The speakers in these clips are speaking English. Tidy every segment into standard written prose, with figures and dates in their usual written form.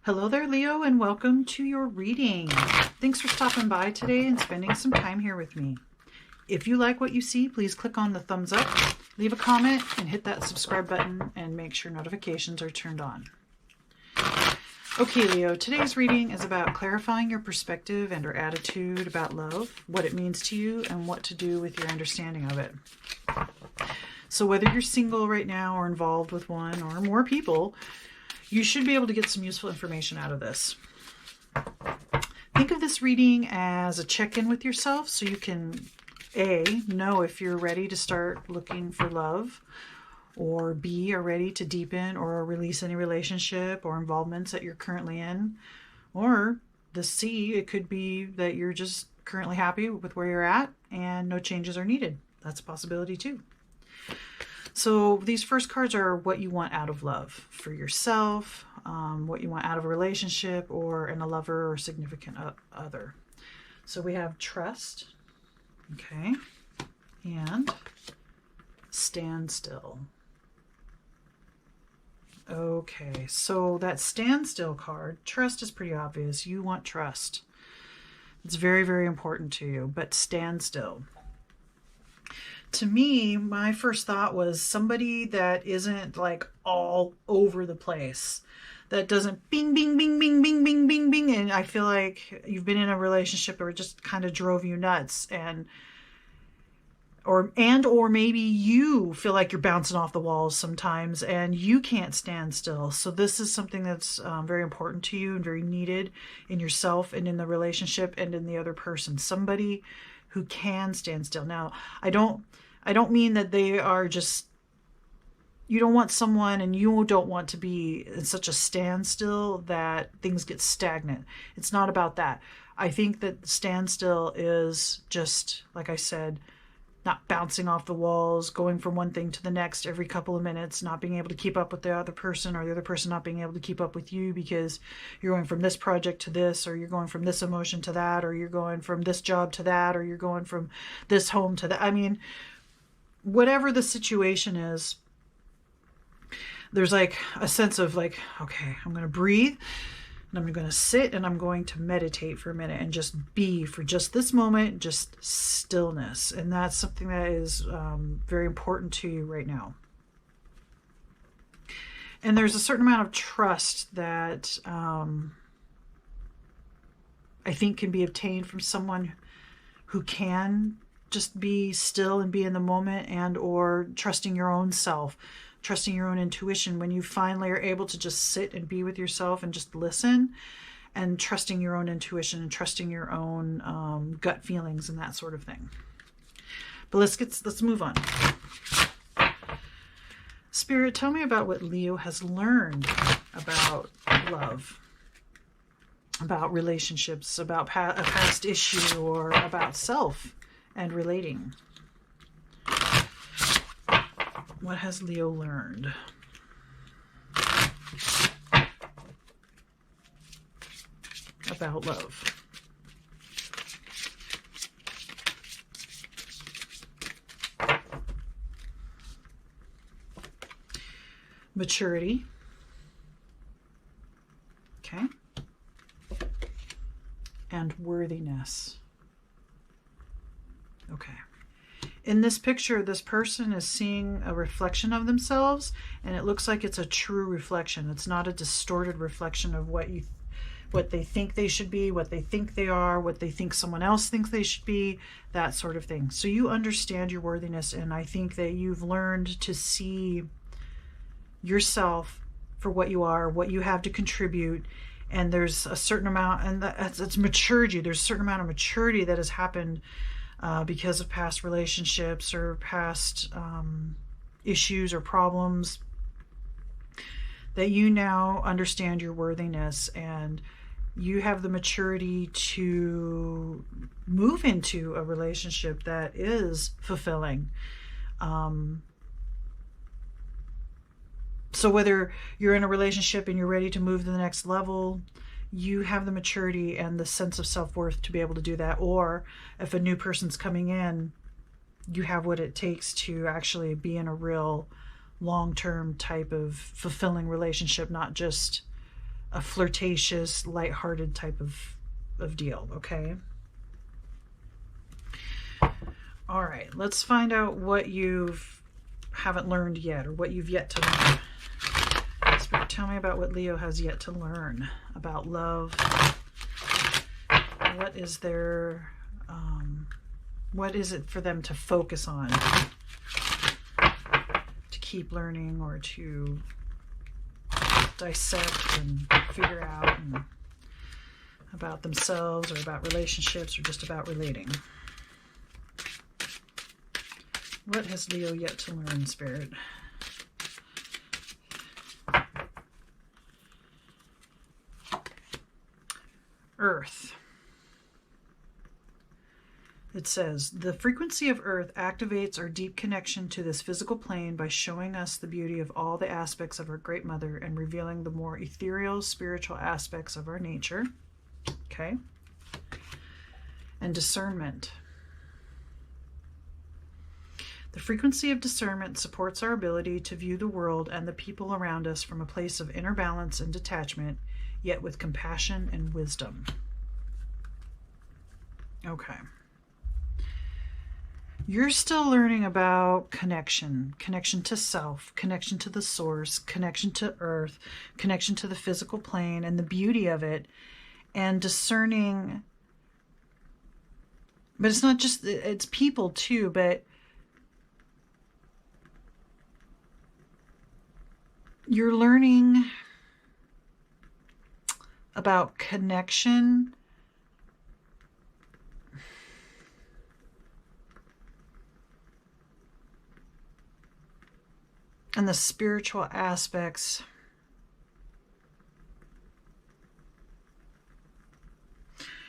Hello there, Leo, and welcome to your reading. Thanks for stopping by today and spending some time here with me. If you like what you see, please click on the thumbs up, leave a comment, and hit that subscribe button, and make sure notifications are turned on. Okay, Leo, today's reading is about clarifying your perspective and or attitude about love, what it means to you, and what to do with your understanding of it. So whether you're single right now or involved with one or more people, you should be able to get some useful information out of this. Think of this reading as a check-in with yourself so you can A, know if you're ready to start looking for love, or B, are ready to deepen or release any relationship or involvements that you're currently in. Or the C, it could be that you're just currently happy with where you're at and no changes are needed. That's a possibility too. So these first cards are what you want out of love for yourself, what you want out of a relationship or in a lover or significant other. So we have trust, okay, and stand still. Okay, so that stand still card, trust is pretty obvious. You want trust. It's very, very important to you, but stand still. To me, my first thought was somebody that isn't like all over the place, that doesn't bing, bing, bing, bing, bing, bing, bing, bing. And I feel like you've been in a relationship or it just kind of drove you nuts, or maybe you feel like you're bouncing off the walls sometimes and you can't stand still. So this is something that's very important to you and very needed in yourself and in the relationship and in the other person. Somebody who can stand still. Now, I don't mean that they are just, you don't want someone and you don't want to be in such a standstill that things get stagnant. It's not about that. I think that standstill is just, like I said, not bouncing off the walls, going from one thing to the next every couple of minutes, not being able to keep up with the other person or the other person not being able to keep up with you because you're going from this project to this, or you're going from this emotion to that, or you're going from this job to that, or you're going from this home to that. I mean, whatever the situation is, there's like a sense of like, okay, I'm going to breathe and I'm going to sit and I'm going to meditate for a minute and just be for just this moment, just stillness. And that's something that is very important to you right now. And there's a certain amount of trust that I think can be obtained from someone who can just be still and be in the moment, and or trusting your own self, trusting your own intuition when you finally are able to just sit and be with yourself and just listen, and trusting your own intuition and trusting your own gut feelings and that sort of thing. But let's move on. Spirit, tell me about what Leo has learned about love, about relationships, about a past issue, or about self and relating. What has Leo learned? About love. Maturity. Okay. And worthiness. Okay. In this picture, this person is seeing a reflection of themselves, and it looks like it's a true reflection. It's not a distorted reflection of what they think they should be, what they think they are, what they think someone else thinks they should be, that sort of thing. So you understand your worthiness, and I think that you've learned to see yourself for what you are, what you have to contribute, and there's a certain amount, and it's matured you. There's a certain amount of maturity that has happened because of past relationships or past issues or problems, that you now understand your worthiness and you have the maturity to move into a relationship that is fulfilling. So whether you're in a relationship and you're ready to move to the next level, you have the maturity and the sense of self-worth to be able to do that. Or if a new person's coming in, you have what it takes to actually be in a real long-term type of fulfilling relationship, not just a flirtatious, lighthearted type of deal, okay? All right, let's find out what you haven't learned yet, or what you've yet to learn. Spirit, tell me about what Leo has yet to learn about love. What is their, what is it for them to focus on, to keep learning, or to dissect and figure out about themselves, or about relationships, or just about relating? What has Leo yet to learn, Spirit? Earth. It says, the frequency of Earth activates our deep connection to this physical plane by showing us the beauty of all the aspects of our Great Mother and revealing the more ethereal, spiritual aspects of our nature. Okay. And discernment. The frequency of discernment supports our ability to view the world and the people around us from a place of inner balance and detachment, yet with compassion and wisdom. Okay. You're still learning about connection to self, connection to the source, connection to Earth, connection to the physical plane and the beauty of it, and discerning. But it's not just, it's people too, but you're learning about connection and the spiritual aspects.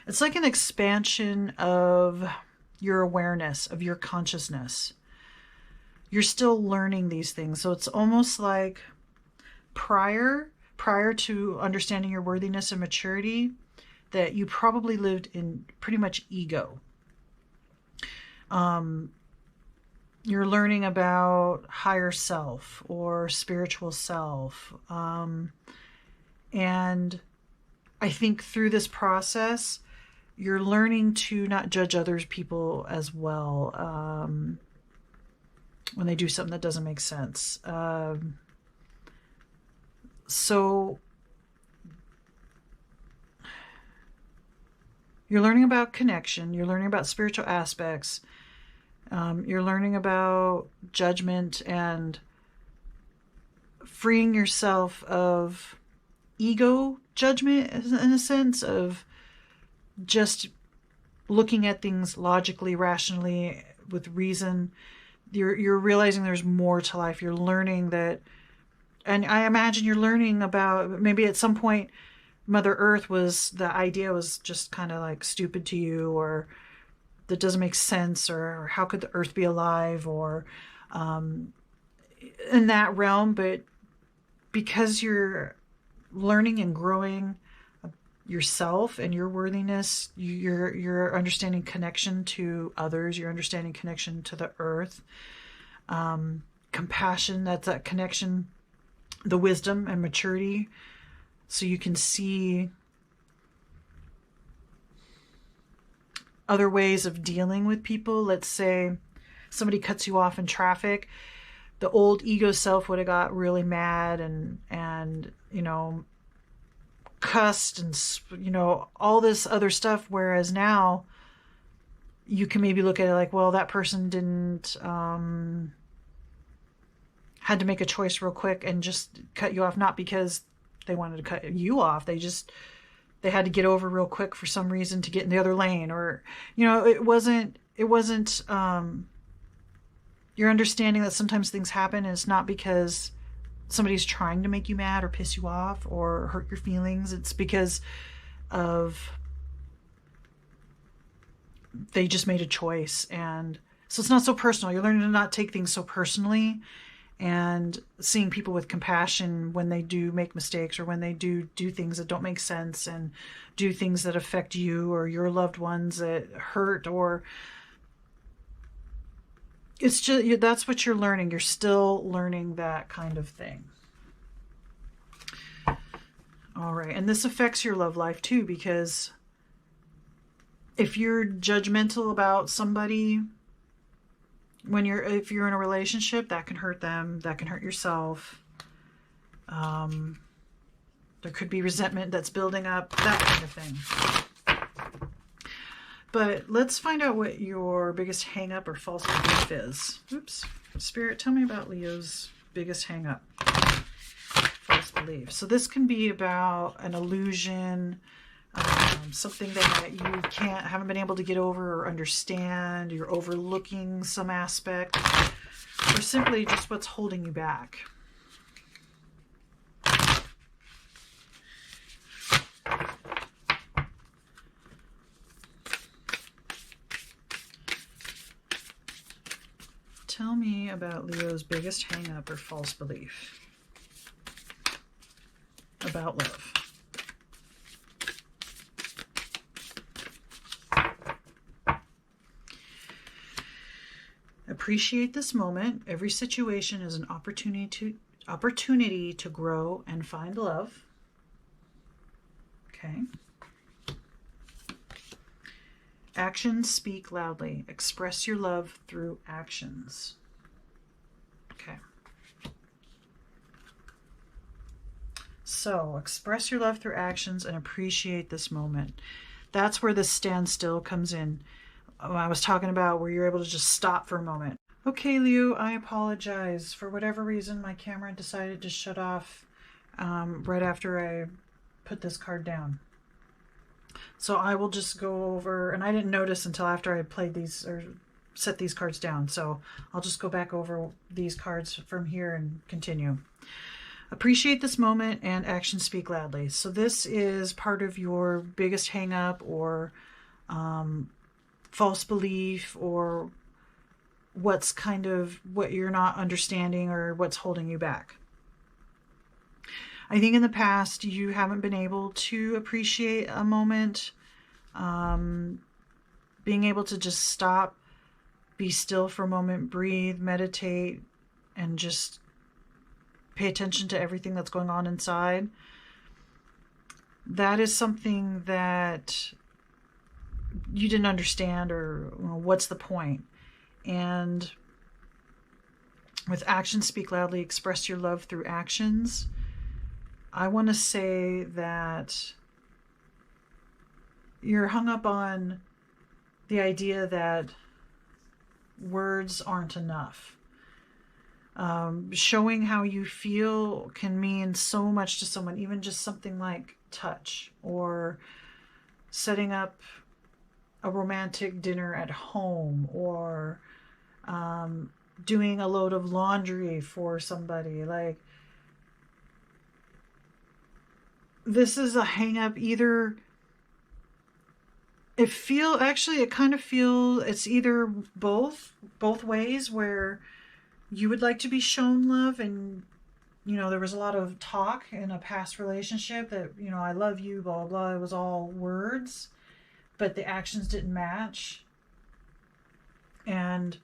It's like an expansion of your awareness, of your consciousness. You're still learning these things. So it's almost like prior to understanding your worthiness and maturity, that you probably lived in pretty much ego. You're learning about higher self or spiritual self. And I think through this process, you're learning to not judge others people as well when they do something that doesn't make sense. So you're learning about connection. You're learning about spiritual aspects. You're learning about judgment and freeing yourself of ego judgment, in a sense of just looking at things logically, rationally, with reason. You're realizing there's more to life. You're learning that, and I imagine you're learning about, maybe at some point Mother Earth the idea was just kind of like stupid to you, or that doesn't make sense, or how could the Earth be alive, or in that realm. But because you're learning and growing yourself and your worthiness, you're understanding connection to others, you're understanding connection to the Earth, compassion, that's that connection, the wisdom and maturity, so you can see other ways of dealing with people. Let's say somebody cuts you off in traffic. The old ego self would have got really mad and cussed and all this other stuff, whereas now you can maybe look at it like, well, that person didn't had to make a choice real quick and just cut you off, not because they wanted to cut you off, they had to get over real quick for some reason to get in the other lane, or it wasn't you're understanding that sometimes things happen and it's not because somebody's trying to make you mad or piss you off or hurt your feelings. It's because of they just made a choice. And so it's not so personal. You're learning to not take things so personally, and seeing people with compassion when they do make mistakes, or when they do things that don't make sense, and do things that affect you or your loved ones that hurt, or it's just, that's what you're learning. You're still learning that kind of thing. All right. And this affects your love life too, because if you're judgmental about somebody, if you're in a relationship, that can hurt them, that can hurt yourself. There could be resentment that's building up, that kind of thing. But let's find out what your biggest hang-up or false belief is. Oops. Spirit, tell me about Leo's biggest hang-up, false belief. So this can be about an illusion, something that you haven't been able to get over or understand. You're overlooking some aspect, or simply just what's holding you back. Tell me about Leo's biggest hang-up or false belief about love. Appreciate this moment. Every situation is an opportunity to grow and find love. Okay. Actions speak loudly. Express your love through actions. Okay. So, express your love through actions and appreciate this moment. That's where the standstill comes in. I was talking about where you're able to just stop for a moment. Okay, Leo, I apologize. For whatever reason, my camera decided to shut off right after I put this card down. So I will just go over, and I didn't notice until after I played these or set these cards down. So I'll just go back over these cards from here and continue. Appreciate this moment and actions speak loudly. So this is part of your biggest hang up or false belief, or what you're not understanding or what's holding you back. I think in the past you haven't been able to appreciate a moment, being able to just stop, be still for a moment, breathe, meditate, and just pay attention to everything that's going on inside. That is something that you didn't understand, or what's the point? And with actions speak loudly, express your love through actions. I want to say that you're hung up on the idea that words aren't enough. Showing how you feel can mean so much to someone, even just something like touch, or setting up a romantic dinner at home, or doing a load of laundry for somebody. Like, this is a hang up. Either it kind of feels it's either both ways, where you would like to be shown love, and there was a lot of talk in a past relationship that I love you, blah blah, it was all words, but the actions didn't match. And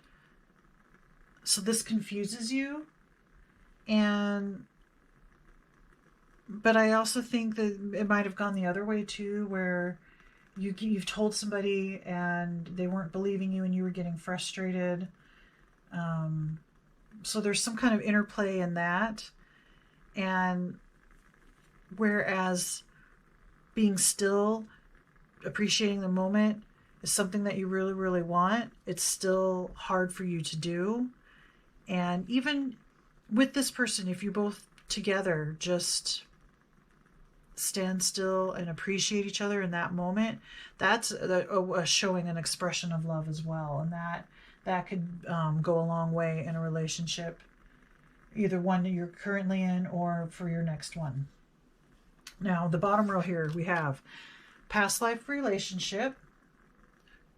so this confuses you. But I also think that it might have gone the other way too, where you've told somebody and they weren't believing you and you were getting frustrated. So there's some kind of interplay in that. And whereas being still, appreciating the moment is something that you really, really want, it's still hard for you to do. And even with this person, if you both together just stand still and appreciate each other in that moment, that's a showing an expression of love as well. And that could go a long way in a relationship, either one that you're currently in or for your next one. Now, the bottom row here, we have past life relationship.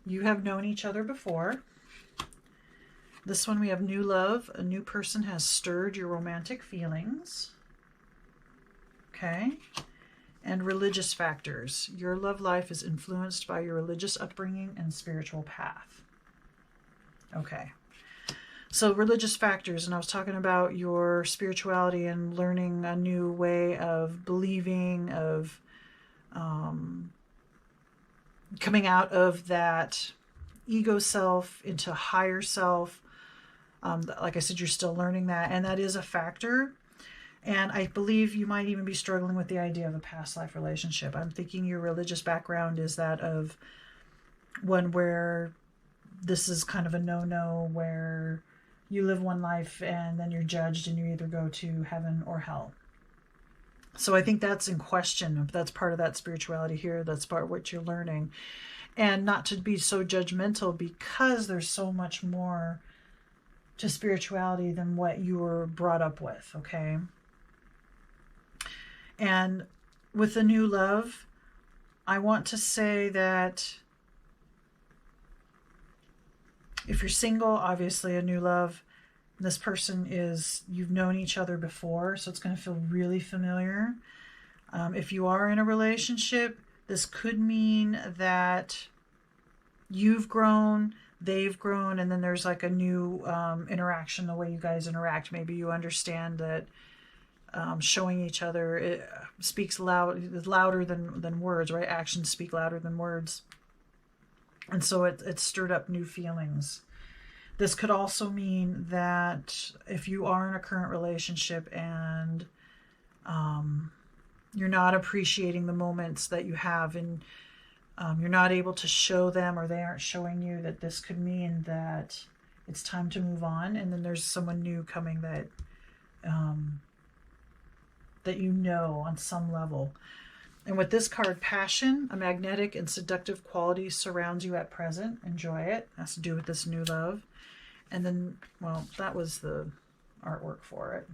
You have known each other before. This one, we have new love. A new person has stirred your romantic feelings. Okay. And religious factors. Your love life is influenced by your religious upbringing and spiritual path. Okay. So religious factors, and I was talking about your spirituality and learning a new way of believing, of coming out of that ego self into higher self. Like I said, you're still learning that, and that is a factor. And I believe you might even be struggling with the idea of a past life relationship. I'm thinking your religious background is that of one where this is kind of a no-no, where you live one life and then you're judged and you either go to heaven or hell. So I think that's in question. That's part of that spirituality here. That's part of what you're learning. And not to be so judgmental, because there's so much more to spirituality than what you were brought up with, okay? And with the new love, I want to say that if you're single, obviously a new love, this person is, you've known each other before, so it's going to feel really familiar. If you are in a relationship, this could mean that you've grown, they've grown, and then there's like a new interaction, the way you guys interact. Maybe you understand that showing each other, it speaks louder than words, right? Actions speak louder than words. And so it stirred up new feelings. This could also mean that if you are in a current relationship and you're not appreciating the moments that you have, and you're not able to show them, or they aren't showing you, that this could mean that it's time to move on, and then there's someone new coming that that you know on some level. And with this card, passion, a magnetic and seductive quality surrounds you at present. Enjoy it. It has to do with this new love. And then, well, that was the artwork for it.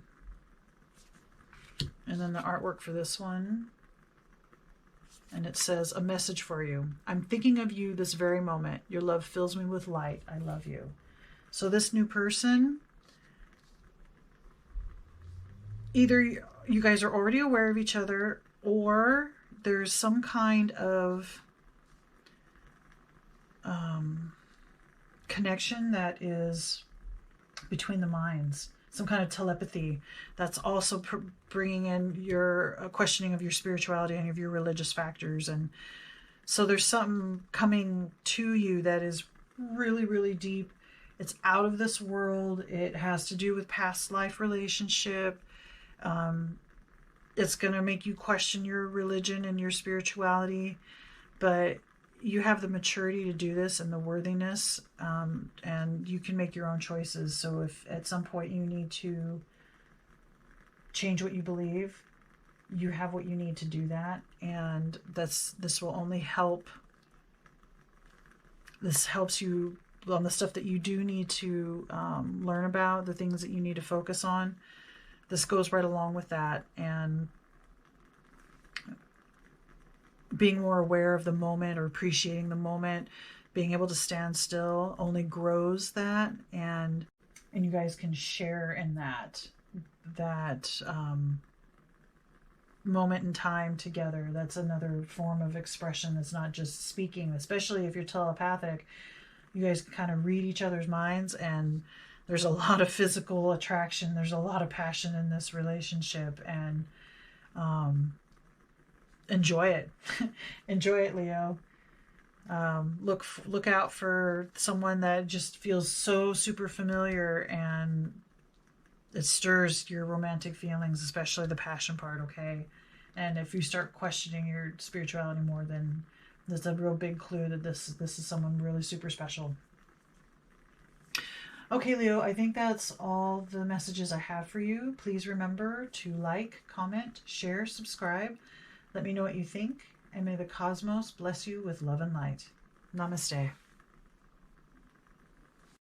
And then the artwork for this one. And it says, a message for you. I'm thinking of you this very moment. Your love fills me with light. I love you. So this new person, either you guys are already aware of each other, or there's some kind of connection that is between the minds, some kind of telepathy that's also bringing in your questioning of your spirituality and of your religious factors. And so there's something coming to you that is really, really deep. It's out of this world. It has to do with past life relationship. It's going to make you question your religion and your spirituality, but you have the maturity to do this and the worthiness, and you can make your own choices. So if at some point you need to change what you believe, you have what you need to do that. And this will only help. This helps you on the stuff that you do need to learn about, the things that you need to focus on. This goes right along with that. And being more aware of the moment, or appreciating the moment, being able to stand still, only grows that. And you guys can share in that moment in time together. That's another form of expression that's not just speaking, especially if you're telepathic. You guys can kind of read each other's minds, and there's a lot of physical attraction. There's a lot of passion in this relationship, and enjoy it. Enjoy it, Leo. Look out for someone that just feels so super familiar, and it stirs your romantic feelings, especially the passion part, okay? And if you start questioning your spirituality more, then there's a real big clue that this is someone really super special. Okay, Leo, I think that's all the messages I have for you. Please remember to like, comment, share, subscribe. Let me know what you think, and may the cosmos bless you with love and light. Namaste.